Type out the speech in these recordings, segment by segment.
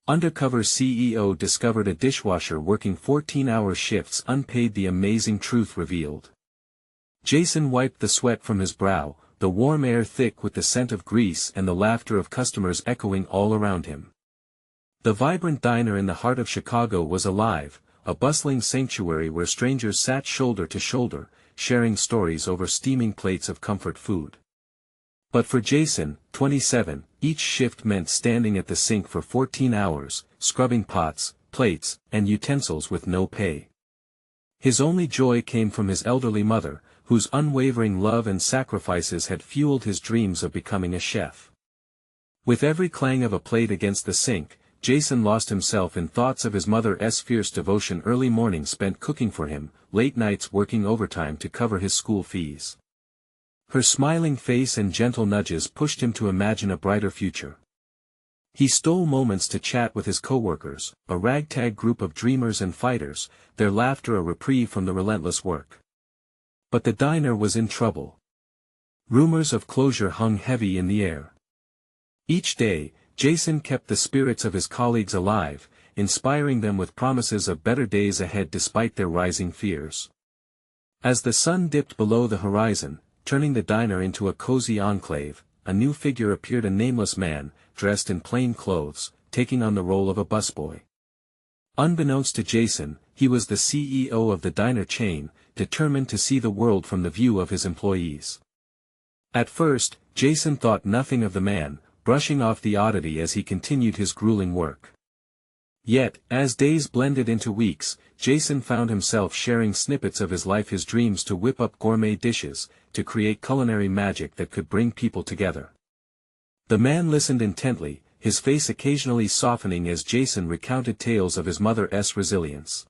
Undercover CEO discovered a dishwasher working 14-hour shifts unpaid. The amazing truth revealed. Jason wiped the sweat from his brow, the warm air thick with the scent of grease and the laughter of customers echoing all around him. The vibrant diner in the heart of Chicago was alive, a bustling sanctuary where strangers sat shoulder to shoulder, sharing stories over steaming plates of comfort food. But for Jason, 27, each shift meant standing at the sink for 14 hours, scrubbing pots, plates, and utensils with no pay. His only joy came from his elderly mother, whose unwavering love and sacrifices had fueled his dreams of becoming a chef. With every clang of a plate against the sink, Jason lost himself in thoughts of his mother's fierce devotion. Early mornings spent cooking for him, late nights working overtime to cover his school fees. Her smiling face and gentle nudges pushed him to imagine a brighter future. He stole moments to chat with his coworkers, a ragtag group of dreamers and fighters, their laughter a reprieve from the relentless work. But the diner was in trouble. Rumors of closure hung heavy in the air. Each day, Jason kept the spirits of his colleagues alive, inspiring them with promises of better days ahead despite their rising fears. As the sun dipped below the horizon, turning the diner into a cozy enclave, a new figure appeared, a nameless man, dressed in plain clothes, taking on the role of a busboy. Unbeknownst to Jason, he was the CEO of the diner chain, determined to see the world from the view of his employees. At first, Jason thought nothing of the man, brushing off the oddity as he continued his grueling work. Yet, as days blended into weeks, Jason found himself sharing snippets of his life, his dreams to whip up gourmet dishes, to create culinary magic that could bring people together. The man listened intently, his face occasionally softening as Jason recounted tales of his mother's resilience.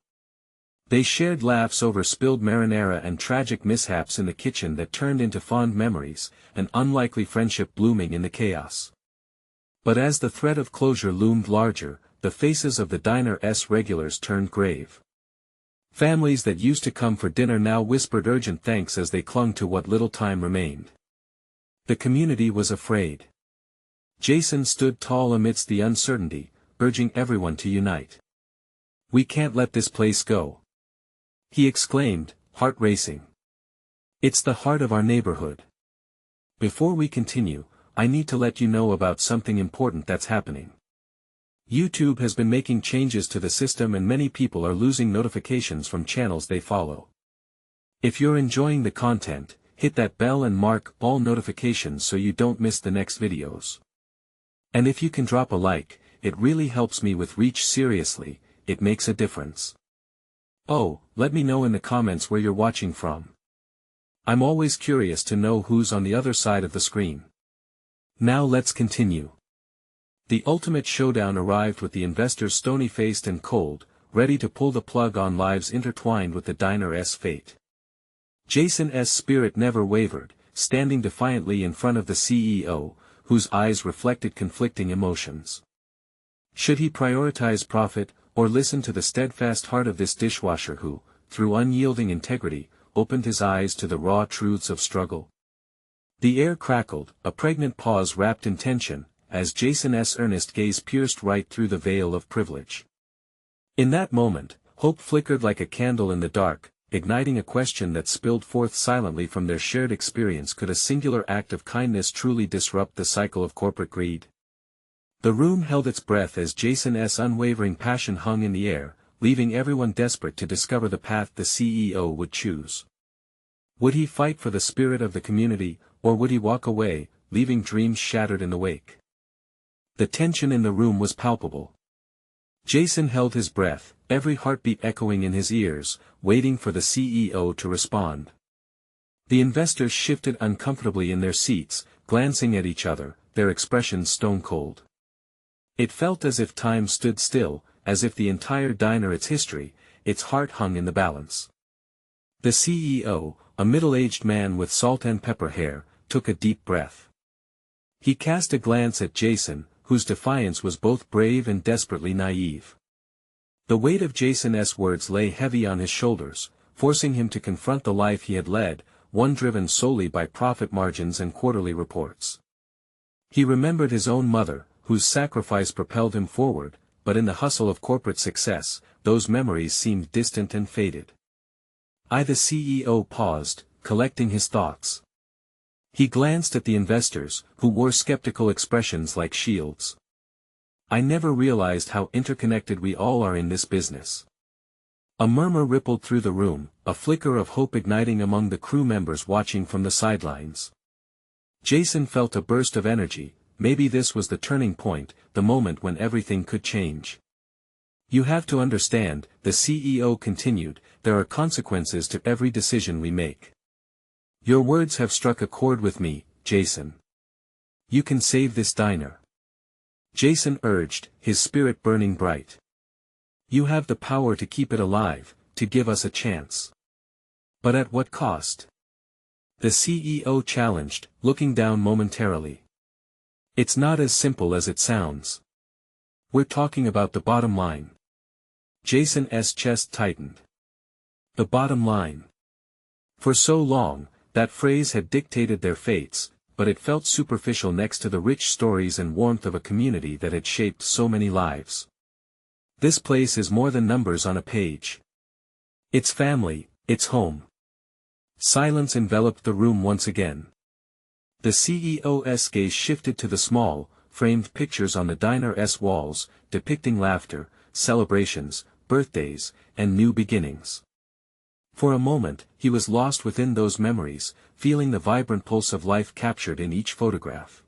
They shared laughs over spilled marinara and tragic mishaps in the kitchen that turned into fond memories, an unlikely friendship blooming in the chaos. But as the threat of closure loomed larger, the faces of the diner's regulars turned grave. Families that used to come for dinner now whispered urgent thanks as they clung to what little time remained. The community was afraid. Jason stood tall amidst the uncertainty, urging everyone to unite. "We can't let this place go," he exclaimed, heart racing. "It's the heart of our neighborhood. Before we continue, I need to let you know about something important that's happening. YouTube has been making changes to the system and many people are losing notifications from channels they follow. If you're enjoying the content, hit that bell and mark all notifications so you don't miss the next videos. And if you can drop a like, it really helps me with reach. Seriously, it makes a difference. Oh, let me know in the comments where you're watching from. I'm always curious to know who's on the other side of the screen. Now let's continue. The ultimate showdown arrived with the investors stony-faced and cold, ready to pull the plug on lives intertwined with the diner's fate. Jason's spirit never wavered, standing defiantly in front of the CEO, whose eyes reflected conflicting emotions. Should he prioritize profit, or listen to the steadfast heart of this dishwasher who, through unyielding integrity, opened his eyes to the raw truths of struggle? The air crackled, a pregnant pause wrapped in tension, as Jason's earnest gaze pierced right through the veil of privilege. In that moment, hope flickered like a candle in the dark, igniting a question that spilled forth silently from their shared experience: could a singular act of kindness truly disrupt the cycle of corporate greed? The room held its breath as Jason's unwavering passion hung in the air, leaving everyone desperate to discover the path the CEO would choose. Would he fight for the spirit of the community, or would he walk away, leaving dreams shattered in the wake? The tension in the room was palpable. Jason held his breath, every heartbeat echoing in his ears, waiting for the CEO to respond. The investors shifted uncomfortably in their seats, glancing at each other, their expressions stone-cold. It felt as if time stood still, as if the entire diner, its history, its heart hung in the balance. The CEO, a middle-aged man with salt and pepper hair, took a deep breath. He cast a glance at Jason, whose defiance was both brave and desperately naive. The weight of Jason's words lay heavy on his shoulders, forcing him to confront the life he had led, one driven solely by profit margins and quarterly reports. He remembered his own mother, whose sacrifice propelled him forward, but in the hustle of corporate success, those memories seemed distant and faded. The CEO paused, collecting his thoughts. He glanced at the investors, who wore skeptical expressions like shields. I never realized how interconnected we all are in this business. A murmur rippled through the room, a flicker of hope igniting among the crew members watching from the sidelines. Jason felt a burst of energy. Maybe this was the turning point, the moment when everything could change. You have to understand, the CEO continued, there are consequences to every decision we make. Your words have struck a chord with me, Jason. You can save this diner. Jason urged, his spirit burning bright. You have the power to keep it alive, to give us a chance. But at what cost? The CEO challenged, looking down momentarily. It's not as simple as it sounds. We're talking about the bottom line. Jason's chest tightened. The bottom line. For so long, that phrase had dictated their fates, but it felt superficial next to the rich stories and warmth of a community that had shaped so many lives. This place is more than numbers on a page. It's family, it's home. Silence enveloped the room once again. The CEO's gaze shifted to the small, framed pictures on the diner's walls, depicting laughter, celebrations, birthdays, and new beginnings. For a moment, he was lost within those memories, feeling the vibrant pulse of life captured in each photograph.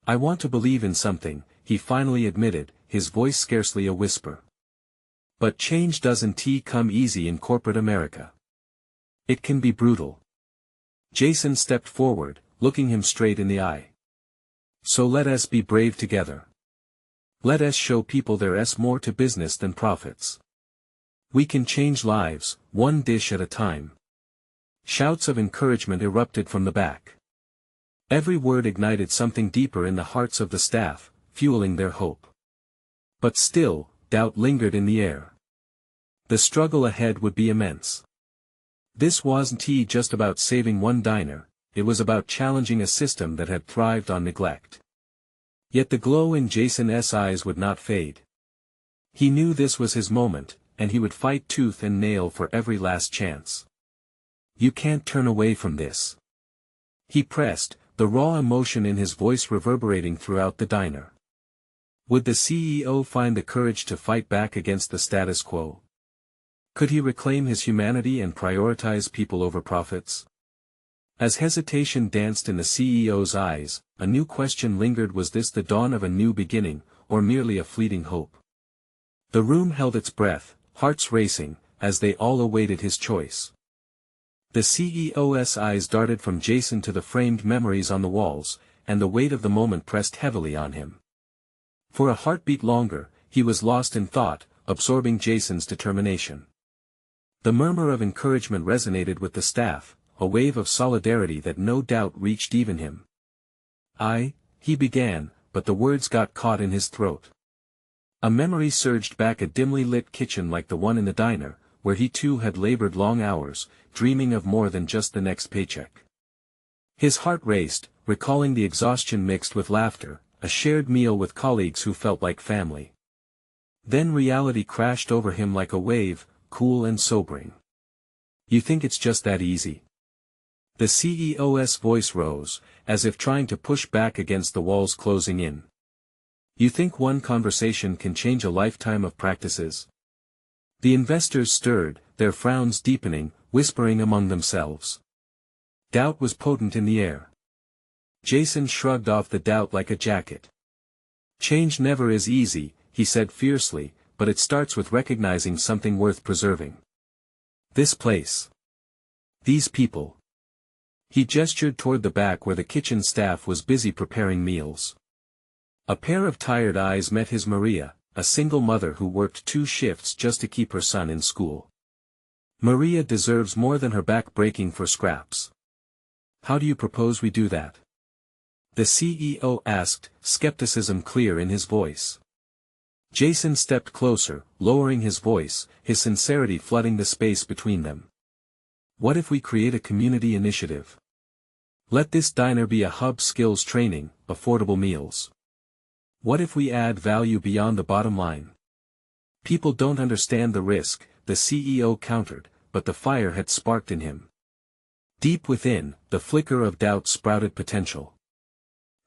I want to believe in something, he finally admitted, his voice scarcely a whisper. But change doesn't come easy in corporate America. It can be brutal. Jason stepped forward, looking him straight in the eye. So let us be brave together. Let us show people there's more to business than profits. We can change lives, one dish at a time. Shouts of encouragement erupted from the back. Every word ignited something deeper in the hearts of the staff, fueling their hope. But still, doubt lingered in the air. The struggle ahead would be immense. This wasn't just about saving one diner, it was about challenging a system that had thrived on neglect. Yet the glow in Jason's eyes would not fade. He knew this was his moment, and he would fight tooth and nail for every last chance. You can't turn away from this. He pressed, the raw emotion in his voice reverberating throughout the diner. Would the CEO find the courage to fight back against the status quo? Could he reclaim his humanity and prioritize people over profits? As hesitation danced in the CEO's eyes, a new question lingered: was this the dawn of a new beginning, or merely a fleeting hope? The room held its breath, hearts racing, as they all awaited his choice. The CEO's eyes darted from Jason to the framed memories on the walls, and the weight of the moment pressed heavily on him. For a heartbeat longer, he was lost in thought, absorbing Jason's determination. The murmur of encouragement resonated with the staff, a wave of solidarity that no doubt reached even him. He began, but the words got caught in his throat. A memory surged back: a dimly lit kitchen like the one in the diner, where he too had labored long hours, dreaming of more than just the next paycheck. His heart raced, recalling the exhaustion mixed with laughter, a shared meal with colleagues who felt like family. Then reality crashed over him like a wave, cool and sobering. You think it's just that easy? The CEO's voice rose, as if trying to push back against the walls closing in. You think one conversation can change a lifetime of practices? The investors stirred, their frowns deepening, whispering among themselves. Doubt was potent in the air. Jason shrugged off the doubt like a jacket. Change never is easy, he said fiercely, but it starts with recognizing something worth preserving. This place. These people. He gestured toward the back where the kitchen staff was busy preparing meals. A pair of tired eyes met his. Maria, a single mother who worked 2 shifts just to keep her son in school. Maria deserves more than her back breaking for scraps. How do you propose we do that? The CEO asked, skepticism clear in his voice. Jason stepped closer, lowering his voice, his sincerity flooding the space between them. What if we create a community initiative? Let this diner be a hub: skills training, affordable meals. What if we add value beyond the bottom line? People don't understand the risk, the CEO countered, but the fire had sparked in him. Deep within, the flicker of doubt sprouted potential.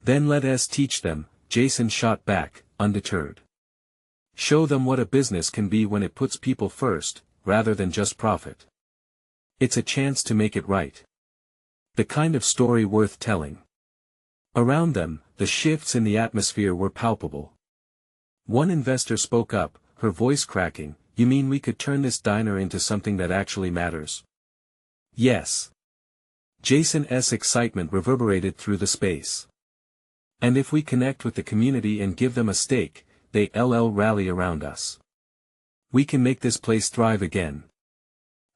Then let us teach them, Jason shot back, undeterred. Show them what a business can be when it puts people first, rather than just profit. It's a chance to make it right. The kind of story worth telling. Around them, the shifts in the atmosphere were palpable. One investor spoke up, her voice cracking, "You mean we could turn this diner into something that actually matters?" "Yes." Jason's excitement reverberated through the space. "And if we connect with the community and give them a stake, they'll rally around us. We can make this place thrive again."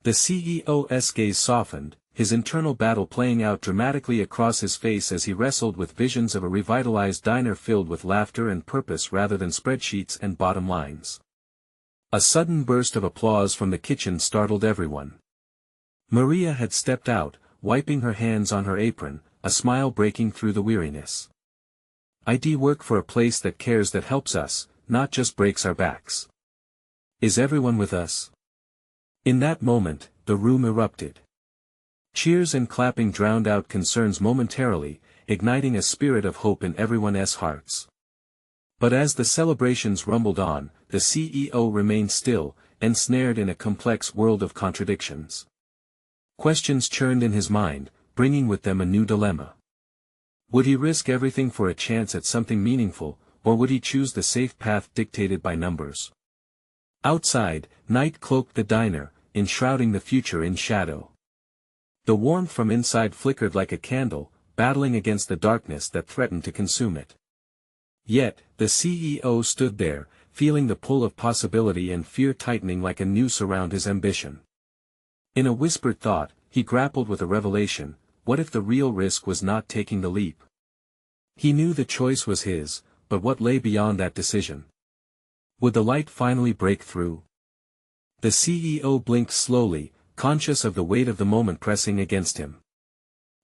The CEO's gaze softened, his internal battle playing out dramatically across his face as he wrestled with visions of a revitalized diner filled with laughter and purpose rather than spreadsheets and bottom lines. A sudden burst of applause from the kitchen startled everyone. Maria had stepped out, wiping her hands on her apron, a smile breaking through the weariness. "I work for a place that cares, that helps us, not just breaks our backs. Is everyone with us?" In that moment, the room erupted. Cheers and clapping drowned out concerns momentarily, igniting a spirit of hope in everyone's hearts. But as the celebrations rumbled on, the CEO remained still, ensnared in a complex world of contradictions. Questions churned in his mind, bringing with them a new dilemma. Would he risk everything for a chance at something meaningful, or would he choose the safe path dictated by numbers? Outside, night cloaked the diner, enshrouding the future in shadow. The warmth from inside flickered like a candle, battling against the darkness that threatened to consume it. Yet, the CEO stood there, feeling the pull of possibility and fear tightening like a noose around his ambition. In a whispered thought, he grappled with a revelation: what if the real risk was not taking the leap? He knew the choice was his, but what lay beyond that decision? Would the light finally break through? The CEO blinked slowly, conscious of the weight of the moment pressing against him.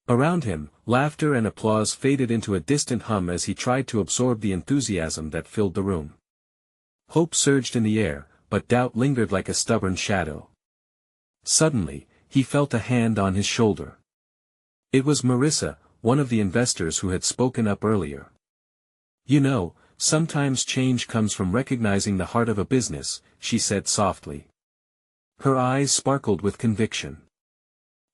Around him, laughter and applause faded into a distant hum as he tried to absorb the enthusiasm that filled the room. Hope surged in the air, but doubt lingered like a stubborn shadow. Suddenly, he felt a hand on his shoulder. It was Marissa, one of the investors who had spoken up earlier. "You know, sometimes change comes from recognizing the heart of a business," she said softly. Her eyes sparkled with conviction.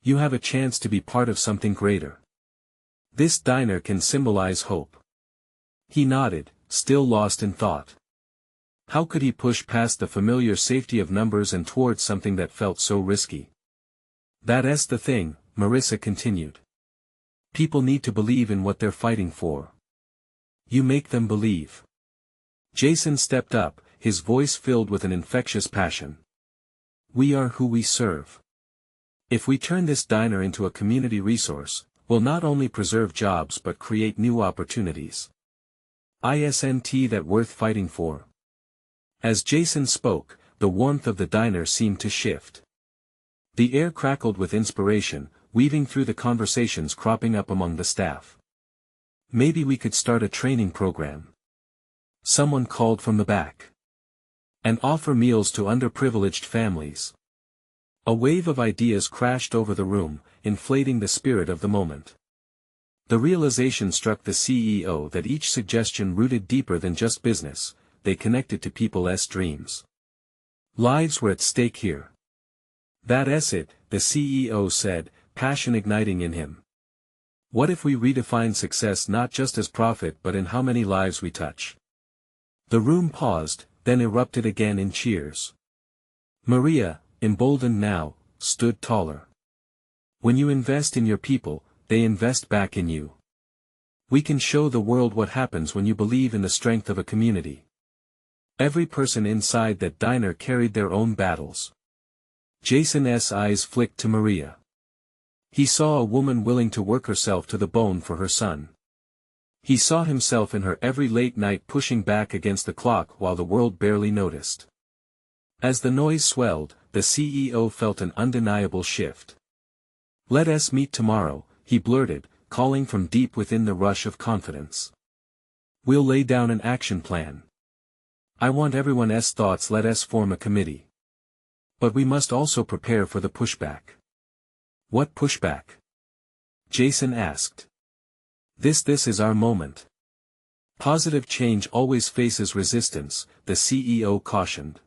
"You have a chance to be part of something greater. This diner can symbolize hope." He nodded, still lost in thought. How could he push past the familiar safety of numbers and towards something that felt so risky? "That's the thing," Marissa continued. "People need to believe in what they're fighting for. You make them believe." Jason stepped up, his voice filled with an infectious passion. "We are who we serve. If we turn this diner into a community resource, we'll not only preserve jobs but create new opportunities. Isn't that worth fighting for?" As Jason spoke, the warmth of the diner seemed to shift. The air crackled with inspiration, weaving through the conversations cropping up among the staff. "Maybe we could start a training program," someone called from the back. "And offer meals to underprivileged families." A wave of ideas crashed over the room, inflating the spirit of the moment. The realization struck the CEO that each suggestion rooted deeper than just business. They connected to people's dreams. Lives were at stake here. "That's it," the CEO said, passion igniting in him. "What if we redefine success not just as profit but in how many lives we touch?" The room paused, then erupted again in cheers. Maria, emboldened now, stood taller. "When you invest in your people, they invest back in you. We can show the world what happens when you believe in the strength of a community." Every person inside that diner carried their own battles. Jason's eyes flicked to Maria. He saw a woman willing to work herself to the bone for her son. He saw himself in her every late night pushing back against the clock while the world barely noticed. As the noise swelled, the CEO felt an undeniable shift. "Let us meet tomorrow," he blurted, calling from deep within the rush of confidence. We'll lay down an action plan. I want everyone's thoughts. Let us form a committee. But we must also prepare for the pushback. What pushback? Jason asked. This is our moment. Positive change always faces resistance, the CEO cautioned.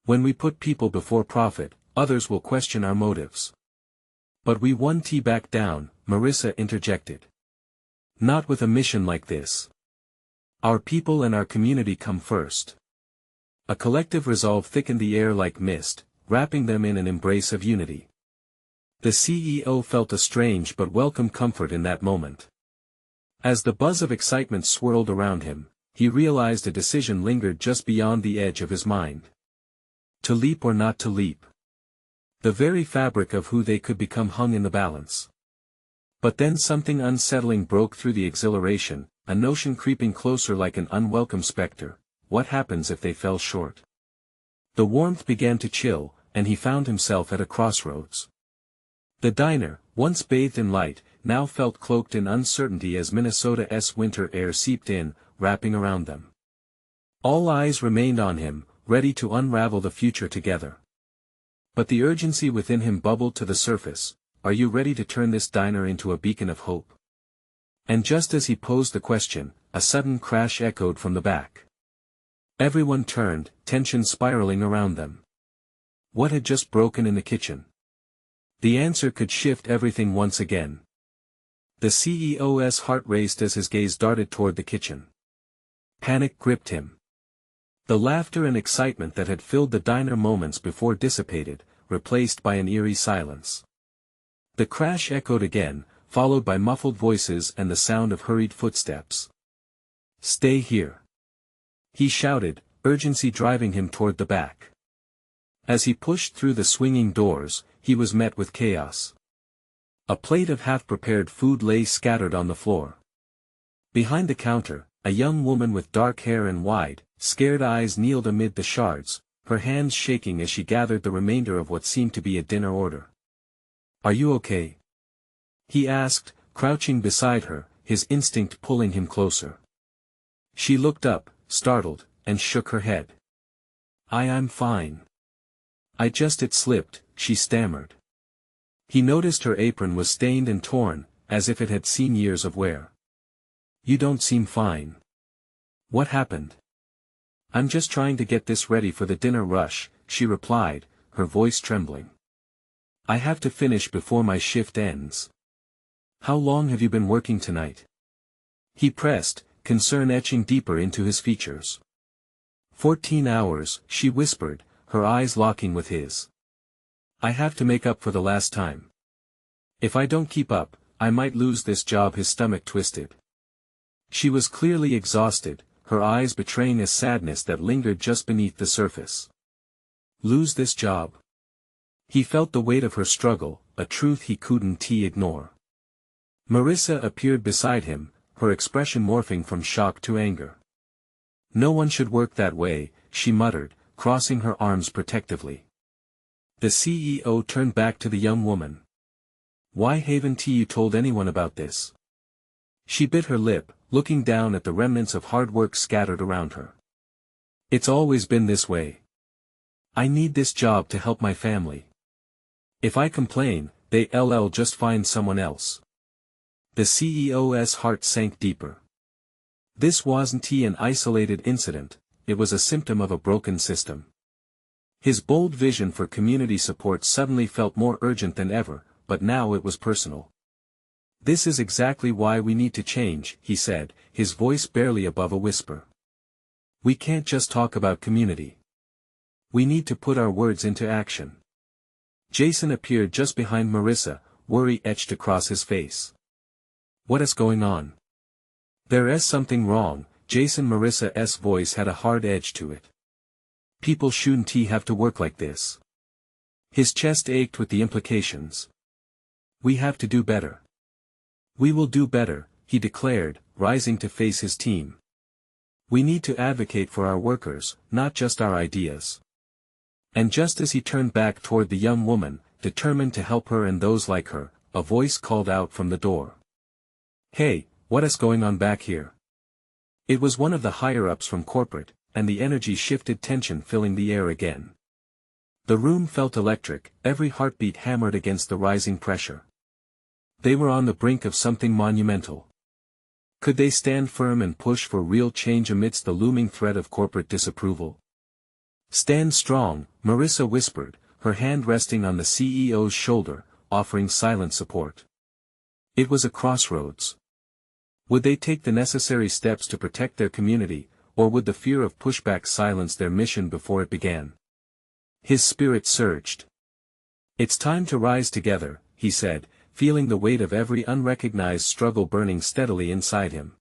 When we put people before profit, others will question our motives. But we won't back down, Marissa interjected. Not with a mission like this. Our people and our community come first. A collective resolve thickened the air like mist, wrapping them in an embrace of unity. The CEO felt a strange but welcome comfort in that moment. As the buzz of excitement swirled around him, he realized a decision lingered just beyond the edge of his mind. To leap or not to leap. The very fabric of who they could become hung in the balance. But then something unsettling broke through the exhilaration, a notion creeping closer like an unwelcome specter. What happens if they fell short? The warmth began to chill, and he found himself at a crossroads. The diner, once bathed in light, now felt cloaked in uncertainty as Minnesota's winter air seeped in, wrapping around them. All eyes remained on him, ready to unravel the future together. But the urgency within him bubbled to the surface. Are you ready to turn this diner into a beacon of hope? And just as he posed the question, a sudden crash echoed from the back. Everyone turned, tension spiraling around them. What had just broken in the kitchen? The answer could shift everything once again. The CEO's heart raced as his gaze darted toward the kitchen. Panic gripped him. The laughter and excitement that had filled the diner moments before dissipated, replaced by an eerie silence. The crash echoed again, followed by muffled voices and the sound of hurried footsteps. Stay here. He shouted, urgency driving him toward the back. As he pushed through the swinging doors, he was met with chaos. A plate of half-prepared food lay scattered on the floor. Behind the counter, a young woman with dark hair and wide, scared eyes kneeled amid the shards, her hands shaking as she gathered the remainder of what seemed to be a dinner order. Are you okay? He asked, crouching beside her, his instinct pulling him closer. She looked up, startled, and shook her head. I'm fine. It slipped, she stammered. He noticed her apron was stained and torn, as if it had seen years of wear. You don't seem fine. What happened? I'm just trying to get this ready for the dinner rush, she replied, her voice trembling. I have to finish before my shift ends. How long have you been working tonight? He pressed, concern etching deeper into his features. 14 hours, she whispered, her eyes locking with his. I have to make up for the last time. If I don't keep up, I might lose this job. His stomach twisted. She was clearly exhausted, her eyes betraying a sadness that lingered just beneath the surface. Lose this job? He felt the weight of her struggle, a truth he couldn't ignore. Marissa appeared beside him, her expression morphing from shock to anger. No one should work that way, she muttered, crossing her arms protectively. The CEO turned back to the young woman. Why haven't you told anyone about this? She bit her lip, looking down at the remnants of hard work scattered around her. It's always been this way. I need this job to help my family. If I complain, they'll just find someone else. The CEO's heart sank deeper. This wasn't an isolated incident, it was a symptom of a broken system. His bold vision for community support suddenly felt more urgent than ever, but now it was personal. This is exactly why we need to change, he said, his voice barely above a whisper. We can't just talk about community. We need to put our words into action. Jason appeared just behind Marissa, worry etched across his face. What is going on? There is something wrong, Jason. Marissa's voice had a hard edge to it. People shouldn't have to work like this. His chest ached with the implications. We have to do better. We will do better, he declared, rising to face his team. We need to advocate for our workers, not just our ideas. And just as he turned back toward the young woman, determined to help her and those like her, a voice called out from the door. Hey, what is going on back here? It was one of the higher-ups from corporate, and the energy shifted, tension filling the air again. The room felt electric, every heartbeat hammered against the rising pressure. They were on the brink of something monumental. Could they stand firm and push for real change amidst the looming threat of corporate disapproval? "Stand strong," Marissa whispered, her hand resting on the CEO's shoulder, offering silent support. It was a crossroads. Would they take the necessary steps to protect their community, or would the fear of pushback silence their mission before it began? His spirit surged. "It's time to rise together," he said, feeling the weight of every unrecognized struggle burning steadily inside him.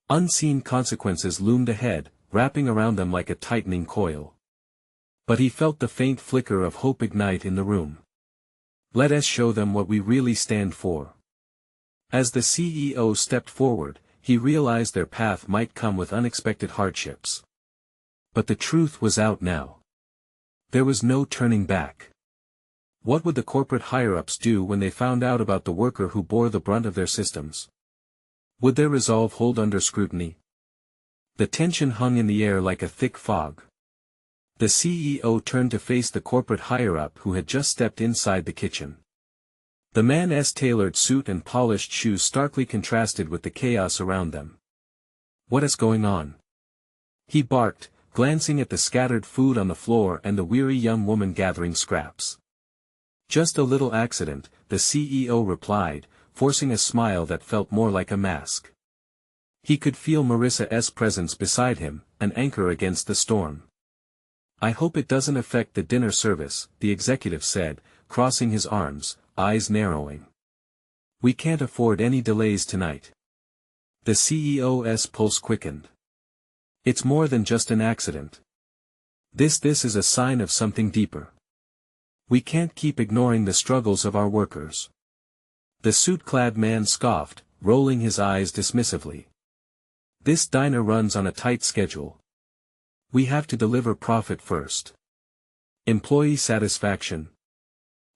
Unseen consequences loomed ahead, wrapping around them like a tightening coil. But he felt the faint flicker of hope ignite in the room. "Let us show them what we really stand for." As the CEO stepped forward, he realized their path might come with unexpected hardships. But the truth was out now. There was no turning back. What would the corporate higher-ups do when they found out about the worker who bore the brunt of their systems? Would their resolve hold under scrutiny? The tension hung in the air like a thick fog. The CEO turned to face the corporate higher-up who had just stepped inside the kitchen. The man's tailored suit and polished shoes starkly contrasted with the chaos around them. "What is going on?" he barked, glancing at the scattered food on the floor and the weary young woman gathering scraps. "Just a little accident," the CEO replied, forcing a smile that felt more like a mask. He could feel Marissa's presence beside him, an anchor against the storm. "I hope it doesn't affect the dinner service," the executive said, crossing his arms, eyes narrowing. "We can't afford any delays tonight." The CEO's pulse quickened. "It's more than just an accident. This is a sign of something deeper. We can't keep ignoring the struggles of our workers." The suit-clad man scoffed, rolling his eyes dismissively. "This diner runs on a tight schedule. We have to deliver profit first. Employee satisfaction.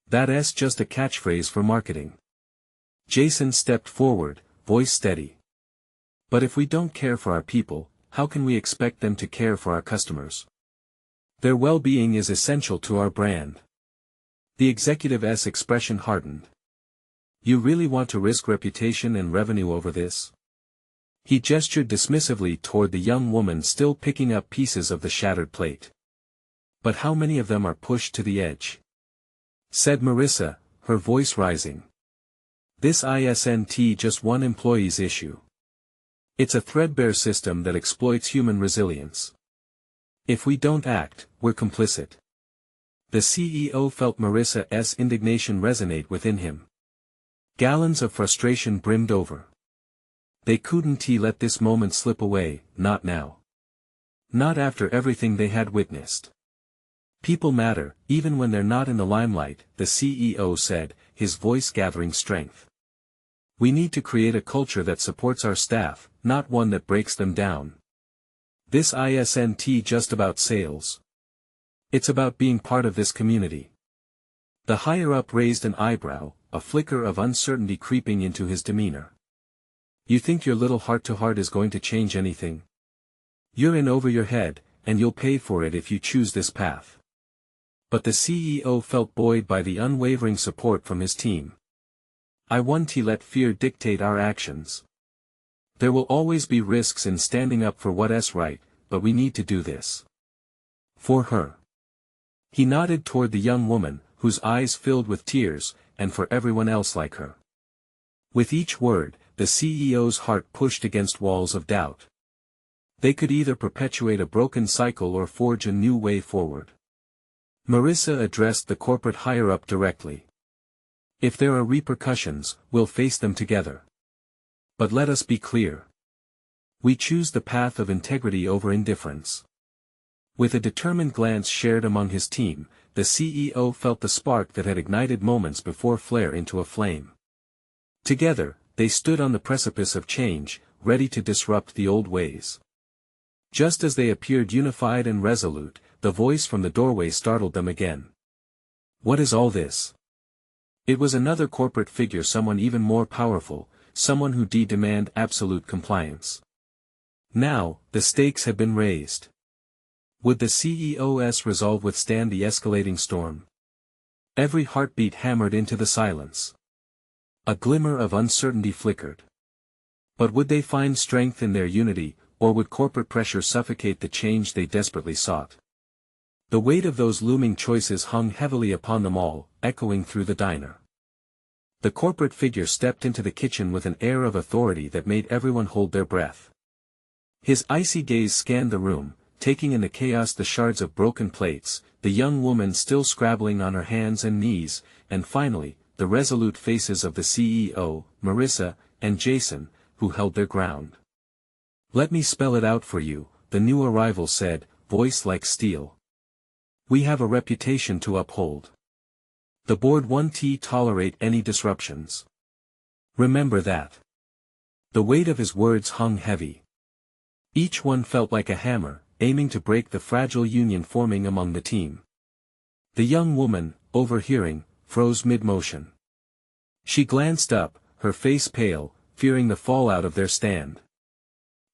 That's just a catchphrase for marketing." Jason stepped forward, voice steady. "But if we don't care for our people, how can we expect them to care for our customers? Their well-being is essential to our brand." The executive's expression hardened. "You really want to risk reputation and revenue over this?" He gestured dismissively toward the young woman still picking up pieces of the shattered plate. "But how many of them are pushed to the edge?" said Marissa, her voice rising. "This isn't just one employee's issue. It's a threadbare system that exploits human resilience. If we don't act, we're complicit." The CEO felt Marissa's indignation resonate within him. Gallons of frustration brimmed over. They couldn't let this moment slip away, not now. Not after everything they had witnessed. "People matter, even when they're not in the limelight," the CEO said, his voice gathering strength. "We need to create a culture that supports our staff, not one that breaks them down. This isn't just about sales. It's about being part of this community." The higher-up raised an eyebrow, a flicker of uncertainty creeping into his demeanor. "You think your little heart-to-heart is going to change anything? You're in over your head, and you'll pay for it if you choose this path." But the CEO felt buoyed by the unwavering support from his team. "I won't let fear dictate our actions. There will always be risks in standing up for what's right, but we need to do this. For her." He nodded toward the young woman, whose eyes filled with tears, and for everyone else like her. With each word, the CEO's heart pushed against walls of doubt. They could either perpetuate a broken cycle or forge a new way forward. Marissa addressed the corporate higher-up directly. "If there are repercussions, we'll face them together. But let us be clear. We choose the path of integrity over indifference." With a determined glance shared among his team, the CEO felt the spark that had ignited moments before flare into a flame. Together, they stood on the precipice of change, ready to disrupt the old ways. Just as they appeared unified and resolute, the voice from the doorway startled them again. "What is all this?" It was another corporate figure, someone even more powerful, someone who demand absolute compliance. Now, the stakes had been raised. Would the CEO's resolve withstand the escalating storm? Every heartbeat hammered into the silence. A glimmer of uncertainty flickered. But would they find strength in their unity, or would corporate pressure suffocate the change they desperately sought? The weight of those looming choices hung heavily upon them all, echoing through the diner. The corporate figure stepped into the kitchen with an air of authority that made everyone hold their breath. His icy gaze scanned the room, taking in the chaos the shards of broken plates, the young woman still scrabbling on her hands and knees, and finally, the resolute faces of the CEO, Marissa, and Jason, who held their ground. "Let me spell it out for you," the new arrival said, voice like steel. "We have a reputation to uphold. The board won't tolerate any disruptions. Remember that." The weight of his words hung heavy. Each one felt like a hammer, aiming to break the fragile union forming among the team. The young woman, overhearing, froze mid-motion. She glanced up, her face pale, fearing the fallout of their stand.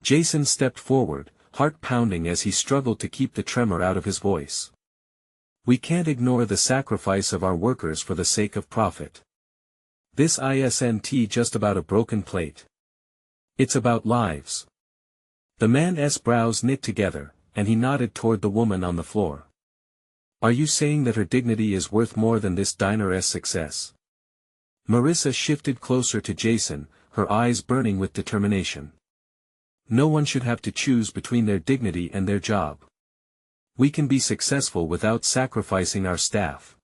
Jason stepped forward, heart pounding as he struggled to keep the tremor out of his voice. "We can't ignore the sacrifice of our workers for the sake of profit. This isn't just about a broken plate. It's about lives." The man's brows knit together, and he nodded toward the woman on the floor. "Are you saying that her dignity is worth more than this diner's success?" Marissa shifted closer to Jason, her eyes burning with determination. "No one should have to choose between their dignity and their job. We can be successful without sacrificing our staff.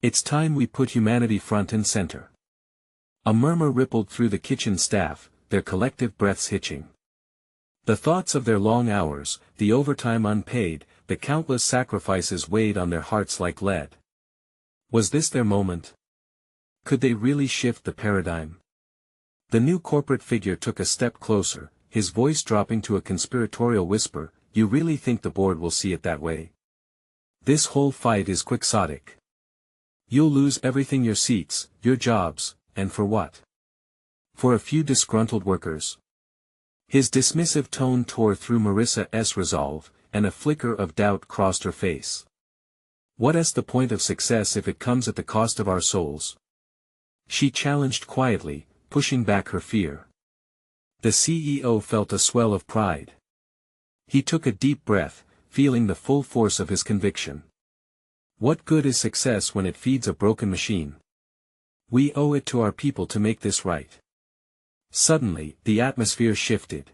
It's time we put humanity front and center." A murmur rippled through the kitchen staff, their collective breaths hitching. The thoughts of their long hours, the overtime unpaid, the countless sacrifices weighed on their hearts like lead. Was this their moment? Could they really shift the paradigm? The new corporate figure took a step closer, his voice dropping to a conspiratorial whisper. "You really think the board will see it that way? This whole fight is quixotic. You'll lose everything, your seats, your jobs, and for what? For a few disgruntled workers?" His dismissive tone tore through Marissa's resolve, and a flicker of doubt crossed her face. "What's the point of success if it comes at the cost of our souls?" She challenged quietly, pushing back her fear. The CEO felt a swell of pride. He took a deep breath, feeling the full force of his conviction. What good is success when it feeds a broken machine? We owe it to our people to make this right. Suddenly, the atmosphere shifted.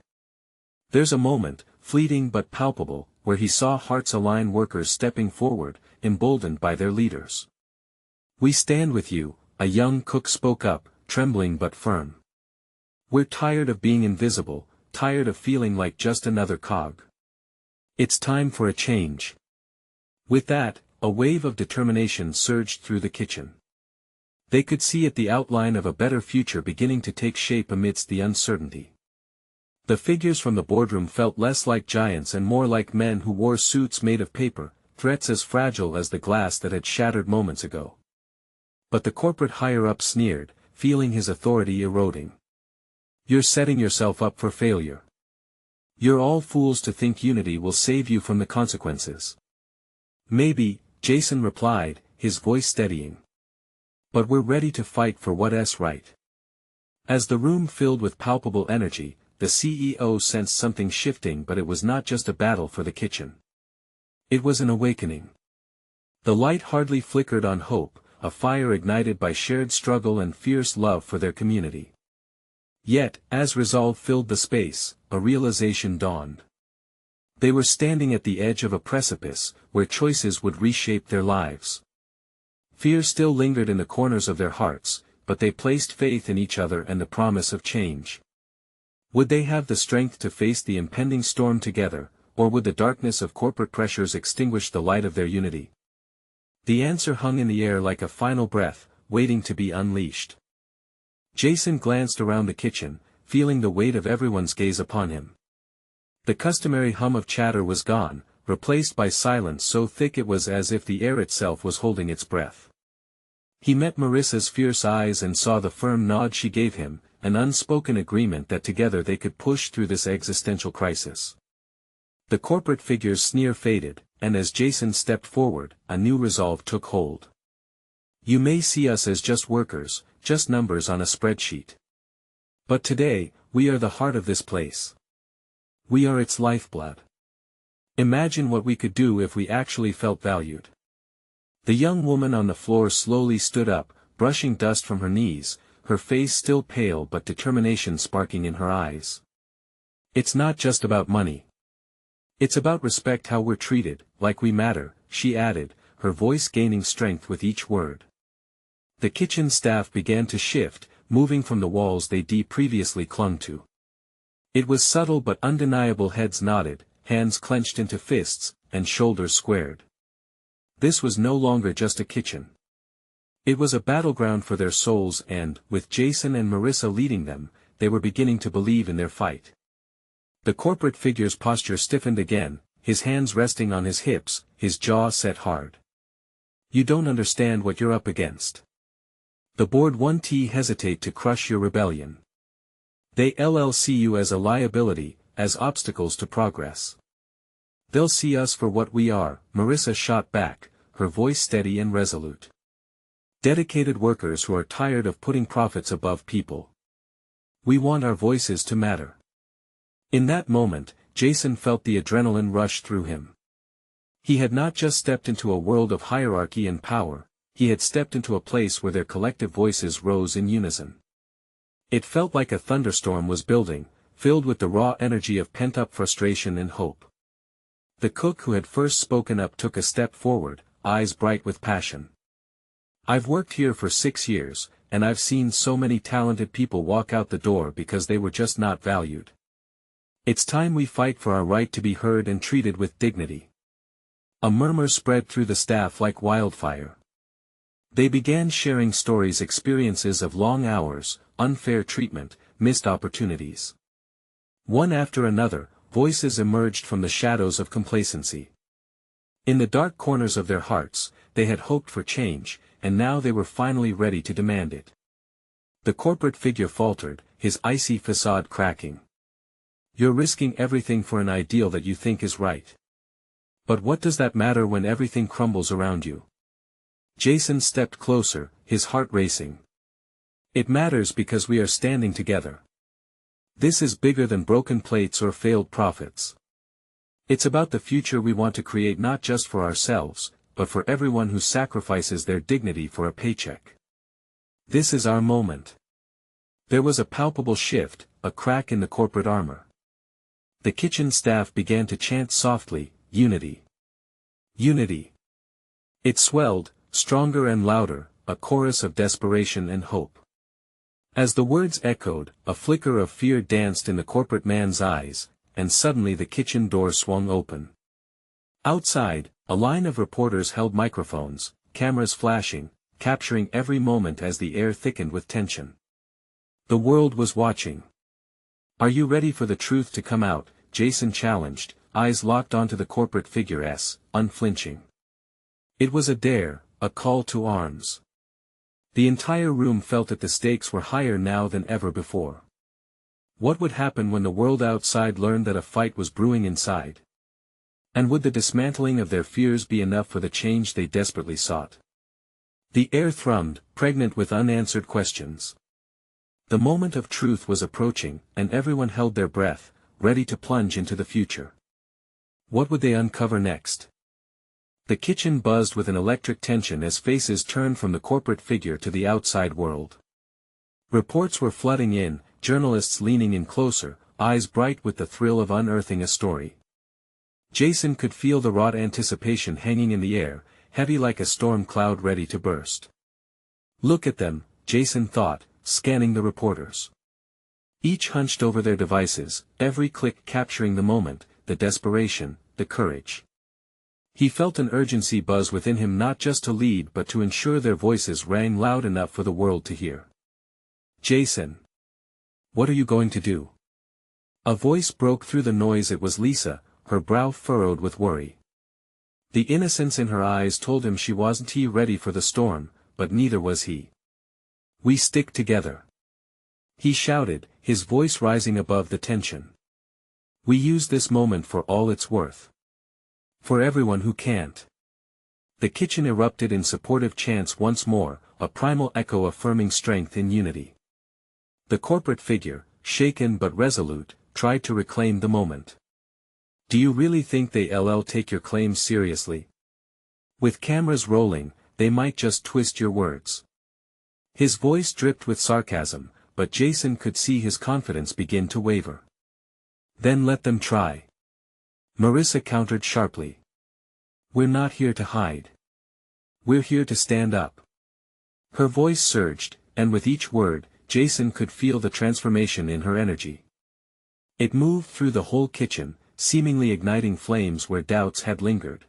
There's a moment, fleeting but palpable, where he saw hearts align, workers stepping forward, emboldened by their leaders. "We stand with you," a young cook spoke up, trembling but firm. "We're tired of being invisible, tired of feeling like just another cog. It's time for a change." With that, a wave of determination surged through the kitchen. They could see it, the outline of a better future beginning to take shape amidst the uncertainty. The figures from the boardroom felt less like giants and more like men who wore suits made of paper, threats as fragile as the glass that had shattered moments ago. But the corporate higher-up sneered, feeling his authority eroding. "You're setting yourself up for failure. You're all fools to think unity will save you from the consequences." "Maybe," Jason replied, his voice steadying. "But we're ready to fight for what's right." As the room filled with palpable energy, the CEO sensed something shifting, but it was not just a battle for the kitchen. It was an awakening. The light hardly flickered on hope, a fire ignited by shared struggle and fierce love for their community. Yet, as resolve filled the space, a realization dawned. They were standing at the edge of a precipice, where choices would reshape their lives. Fear still lingered in the corners of their hearts, but they placed faith in each other and the promise of change. Would they have the strength to face the impending storm together, or would the darkness of corporate pressures extinguish the light of their unity? The answer hung in the air like a final breath, waiting to be unleashed. Jason glanced around the kitchen, feeling the weight of everyone's gaze upon him. The customary hum of chatter was gone, replaced by silence so thick it was as if the air itself was holding its breath. He met Marissa's fierce eyes and saw the firm nod she gave him, an unspoken agreement that together they could push through this existential crisis. The corporate figure's sneer faded, and as Jason stepped forward, a new resolve took hold. You may see us as just workers, just numbers on a spreadsheet. But today, we are the heart of this place. We are its lifeblood. Imagine what we could do if we actually felt valued. The young woman on the floor slowly stood up, brushing dust from her knees, her face still pale but determination sparking in her eyes. It's not just about money. It's about respect, how we're treated, like we matter, she added, her voice gaining strength with each word. The kitchen staff began to shift, moving from the walls they previously clung to. It was subtle but undeniable. Heads nodded, hands clenched into fists, and shoulders squared. This was no longer just a kitchen. It was a battleground for their souls, and, with Jason and Marissa leading them, they were beginning to believe in their fight. The corporate figure's posture stiffened again, his hands resting on his hips, his jaw set hard. You don't understand what you're up against. The board won't hesitate to crush your rebellion. They'll see you as a liability, as obstacles to progress. They'll see us for what we are, Marissa shot back, her voice steady and resolute. Dedicated workers who are tired of putting profits above people. We want our voices to matter. In that moment, Jason felt the adrenaline rush through him. He had not just stepped into a world of hierarchy and power, he had stepped into a place where their collective voices rose in unison. It felt like a thunderstorm was building, filled with the raw energy of pent-up frustration and hope. The cook who had first spoken up took a step forward, eyes bright with passion. I've worked here for 6 years, and I've seen so many talented people walk out the door because they were just not valued. It's time we fight for our right to be heard and treated with dignity. A murmur spread through the staff like wildfire. They began sharing stories, experiences of long hours, unfair treatment, missed opportunities. One after another, voices emerged from the shadows of complacency. In the dark corners of their hearts, they had hoped for change, and now they were finally ready to demand it. The corporate figure faltered, his icy facade cracking. You're risking everything for an ideal that you think is right. But what does that matter when everything crumbles around you? Jason stepped closer, his heart racing. It matters because we are standing together. This is bigger than broken plates or failed profits. It's about the future we want to create, not just for ourselves, but for everyone who sacrifices their dignity for a paycheck. This is our moment. There was a palpable shift, a crack in the corporate armor. The kitchen staff began to chant softly, "Unity. Unity." It swelled, stronger and louder, a chorus of desperation and hope. As the words echoed, a flicker of fear danced in the corporate man's eyes, and suddenly the kitchen door swung open. Outside, a line of reporters held microphones, cameras flashing, capturing every moment as the air thickened with tension. The world was watching. Are you ready for the truth to come out? Jason challenged, eyes locked onto the corporate figure's, unflinching. It was a dare, a call to arms. The entire room felt that the stakes were higher now than ever before. What would happen when the world outside learned that a fight was brewing inside? And would the dismantling of their fears be enough for the change they desperately sought? The air thrummed, pregnant with unanswered questions. The moment of truth was approaching, and everyone held their breath, ready to plunge into the future. What would they uncover next? The kitchen buzzed with an electric tension as faces turned from the corporate figure to the outside world. Reports were flooding in, journalists leaning in closer, eyes bright with the thrill of unearthing a story. Jason could feel the raw anticipation hanging in the air, heavy like a storm cloud ready to burst. Look at them, Jason thought, scanning the reporters. Each hunched over their devices, every click capturing the moment, the desperation, the courage. He felt an urgency buzz within him, not just to lead but to ensure their voices rang loud enough for the world to hear. Jason. What are you going to do? A voice broke through the noise. It was Lisa, her brow furrowed with worry. The innocence in her eyes told him she wasn't ready for the storm, but neither was he. We stick together. He shouted, his voice rising above the tension. We use this moment for all it's worth. For everyone who can't. The kitchen erupted in supportive chants once more, a primal echo affirming strength in unity. The corporate figure, shaken but resolute, tried to reclaim the moment. Do you really think they'll take your claims seriously? With cameras rolling, they might just twist your words. His voice dripped with sarcasm, but Jason could see his confidence begin to waver. Then let them try. Marissa countered sharply. We're not here to hide. We're here to stand up. Her voice surged, and with each word, Jason could feel the transformation in her energy. It moved through the whole kitchen, seemingly igniting flames where doubts had lingered.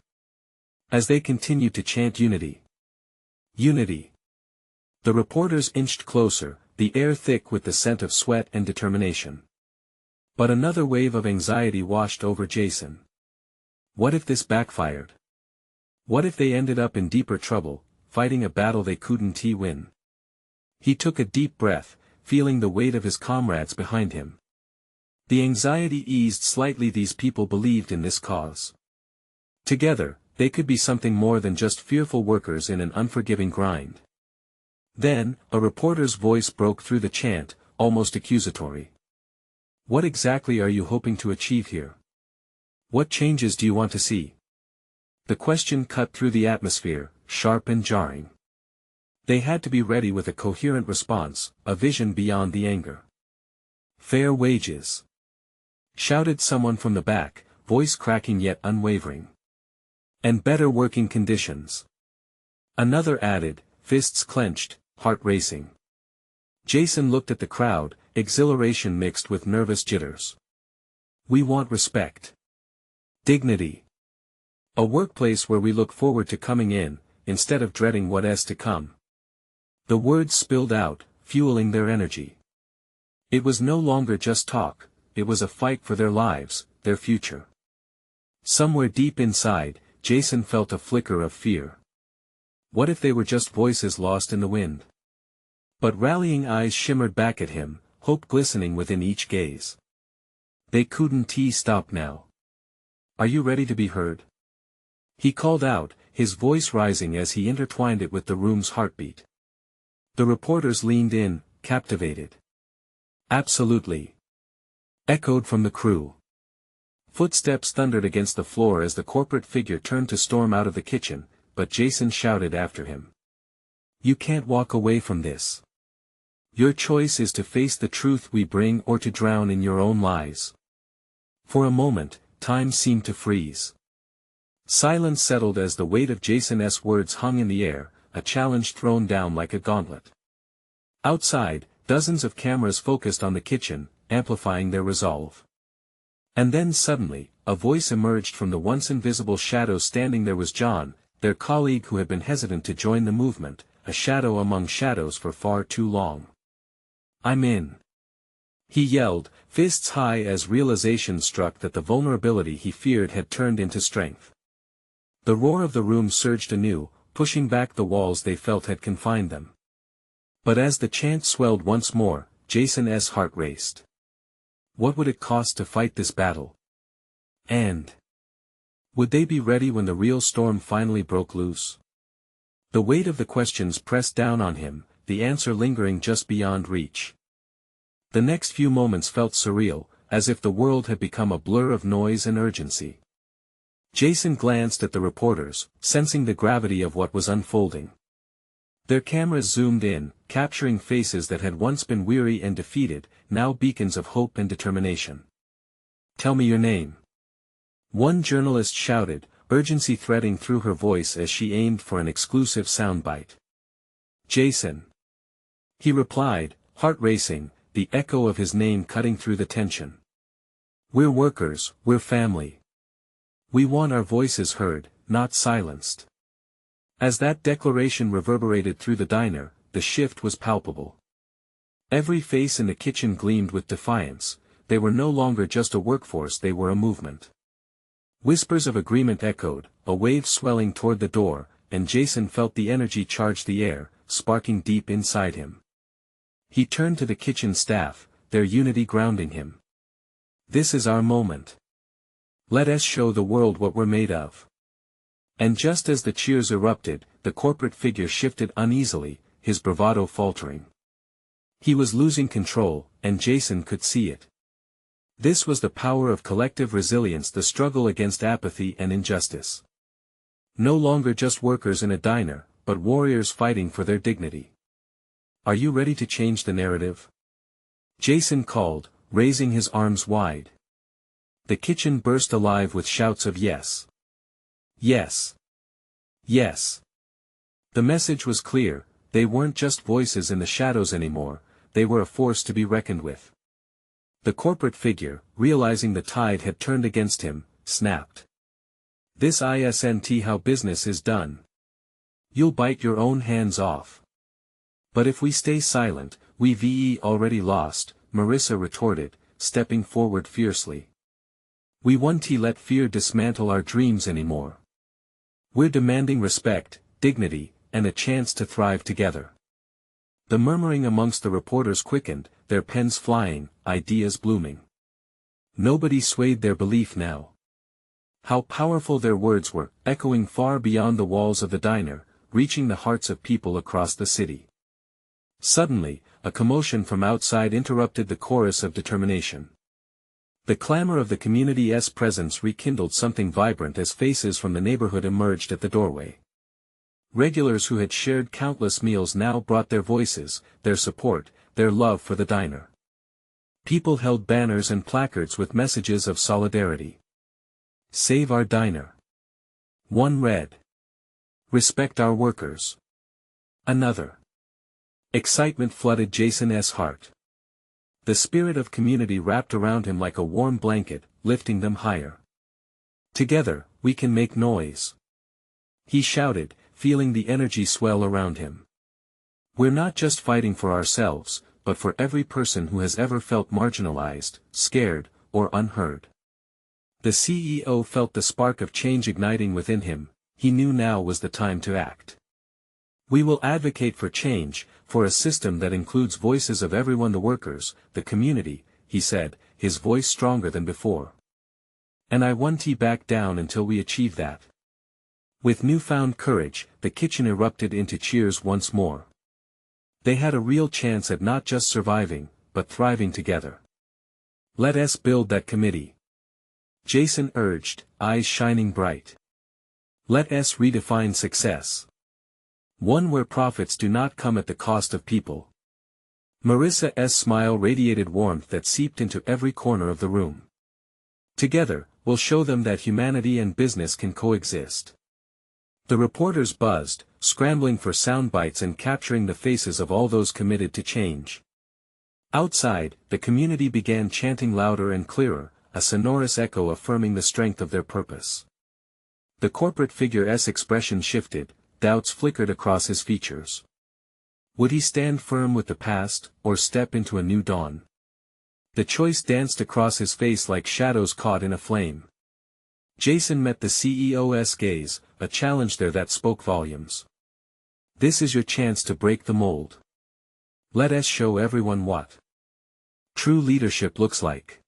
As they continued to chant unity. Unity. The reporters inched closer, the air thick with the scent of sweat and determination. But another wave of anxiety washed over Jason. What if this backfired? What if they ended up in deeper trouble, fighting a battle they couldn't win? He took a deep breath, feeling the weight of his comrades behind him. The anxiety eased slightly. These people believed in this cause. Together, they could be something more than just fearful workers in an unforgiving grind. Then, a reporter's voice broke through the chant, almost accusatory. What exactly are you hoping to achieve here? What changes do you want to see? The question cut through the atmosphere, sharp and jarring. They had to be ready with a coherent response, a vision beyond the anger. Fair wages. Shouted someone from the back, voice cracking yet unwavering. And better working conditions. Another added, fists clenched, heart racing. Jason looked at the crowd, exhilaration mixed with nervous jitters. We want respect. Dignity. A workplace where we look forward to coming in, instead of dreading what's to come. The words spilled out, fueling their energy. It was no longer just talk, it was a fight for their lives, their future. Somewhere deep inside, Jason felt a flicker of fear. What if they were just voices lost in the wind? But rallying eyes shimmered back at him, hope glistening within each gaze. They couldn't stop now. Are you ready to be heard? He called out, his voice rising as he intertwined it with the room's heartbeat. The reporters leaned in, captivated. Absolutely. Echoed from the crew. Footsteps thundered against the floor as the corporate figure turned to storm out of the kitchen, but Jason shouted after him. You can't walk away from this. Your choice is to face the truth we bring or to drown in your own lies. For a moment, time seemed to freeze. Silence settled as the weight of Jason's words hung in the air, a challenge thrown down like a gauntlet. Outside, dozens of cameras focused on the kitchen, amplifying their resolve. And then suddenly, a voice emerged from the once invisible shadows. Standing there was John, their colleague who had been hesitant to join the movement, a shadow among shadows for far too long. I'm in. He yelled, fists high as realization struck that the vulnerability he feared had turned into strength. The roar of the room surged anew, pushing back the walls they felt had confined them. But as the chant swelled once more, Jason's heart raced. What would it cost to fight this battle? And would they be ready when the real storm finally broke loose? The weight of the questions pressed down on him, the answer lingering just beyond reach. The next few moments felt surreal, as if the world had become a blur of noise and urgency. Jason glanced at the reporters, sensing the gravity of what was unfolding. Their cameras zoomed in, capturing faces that had once been weary and defeated, now beacons of hope and determination. Tell me your name. One journalist shouted, urgency threading through her voice as she aimed for an exclusive soundbite. Jason. He replied, heart racing, the echo of his name cutting through the tension. We're workers, we're family. We want our voices heard, not silenced. As that declaration reverberated through the diner, the shift was palpable. Every face in the kitchen gleamed with defiance. They were no longer just a workforce, they were a movement. Whispers of agreement echoed, a wave swelling toward the door, and Jason felt the energy charge the air, sparking deep inside him. He turned to the kitchen staff, their unity grounding him. This is our moment. Let us show the world what we're made of. And just as the cheers erupted, the corporate figure shifted uneasily, his bravado faltering. He was losing control, and Jason could see it. This was the power of collective resilience, the struggle against apathy and injustice. No longer just workers in a diner, but warriors fighting for their dignity. Are you ready to change the narrative? Jason called, raising his arms wide. The kitchen burst alive with shouts of yes. Yes. Yes. The message was clear, they weren't just voices in the shadows anymore, they were a force to be reckoned with. The corporate figure, realizing the tide had turned against him, snapped. This isn't how business is done. You'll bite your own hands off. But if we stay silent, we've already lost, Marissa retorted, stepping forward fiercely. We won't let fear dismantle our dreams anymore. We're demanding respect, dignity, and a chance to thrive together. The murmuring amongst the reporters quickened, their pens flying, ideas blooming. Nobody swayed their belief now. How powerful their words were, echoing far beyond the walls of the diner, reaching the hearts of people across the city. Suddenly, a commotion from outside interrupted the chorus of determination. The clamor of the community's presence rekindled something vibrant as faces from the neighborhood emerged at the doorway. Regulars who had shared countless meals now brought their voices, their support, their love for the diner. People held banners and placards with messages of solidarity. Save our diner. One read. Respect our workers. Another. Excitement flooded Jason's heart. The spirit of community wrapped around him like a warm blanket, lifting them higher. Together, we can make noise. He shouted, feeling the energy swell around him. We're not just fighting for ourselves, but for every person who has ever felt marginalized, scared, or unheard. The CEO felt the spark of change igniting within him. He knew now was the time to act. We will advocate for change, for a system that includes voices of everyone, the workers, the community, he said, his voice stronger than before. And I won't back down until we achieve that. With newfound courage, the kitchen erupted into cheers once more. They had a real chance at not just surviving, but thriving together. Let us build that committee. Jason urged, eyes shining bright. Let us redefine success. One where profits do not come at the cost of people. Marissa's smile radiated warmth that seeped into every corner of the room. Together, we'll show them that humanity and business can coexist. The reporters buzzed, scrambling for sound bites and capturing the faces of all those committed to change. Outside, the community began chanting louder and clearer, a sonorous echo affirming the strength of their purpose. The corporate figure's expression shifted, doubts flickered across his features. Would he stand firm with the past, or step into a new dawn? The choice danced across his face like shadows caught in a flame. Jason met the CEO's gaze, a challenge there that spoke volumes. This is your chance to break the mold. Let us show everyone what true leadership looks like.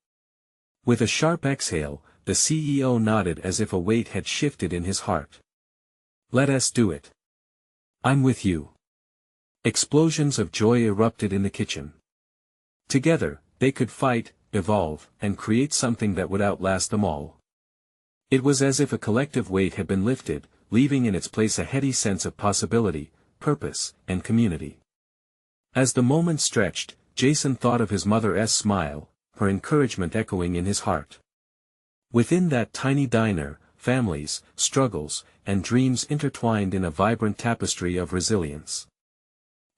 With a sharp exhale, the CEO nodded as if a weight had shifted in his heart. Let us do it. I'm with you. Explosions of joy erupted in the kitchen. Together, they could fight, evolve, and create something that would outlast them all. It was as if a collective weight had been lifted, leaving in its place a heady sense of possibility, purpose, and community. As the moment stretched, Jason thought of his mother's smile, her encouragement echoing in his heart. Within that tiny diner, families, struggles, and dreams intertwined in a vibrant tapestry of resilience.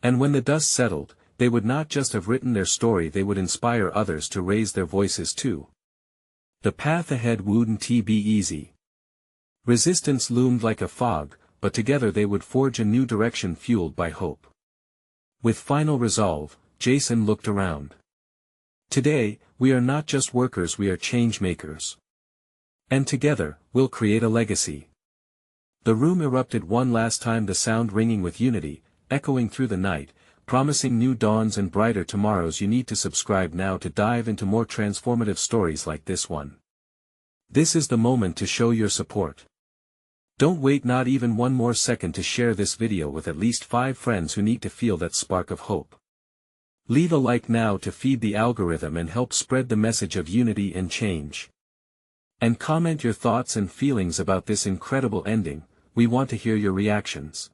And when the dust settled, they would not just have written their story, they would inspire others to raise their voices too. The path ahead wouldn't be easy. Resistance loomed like a fog, but together they would forge a new direction fueled by hope. With final resolve, Jason looked around. Today, we are not just workers, we are change makers. And together, we'll create a legacy. The room erupted one last time, the sound ringing with unity, echoing through the night, promising new dawns and brighter tomorrows. You need to subscribe now to dive into more transformative stories like this one. This is the moment to show your support. Don't wait not even one more second to share this video with at least 5 friends who need to feel that spark of hope. Leave a like now to feed the algorithm and help spread the message of unity and change. And comment your thoughts and feelings about this incredible ending. We want to hear your reactions.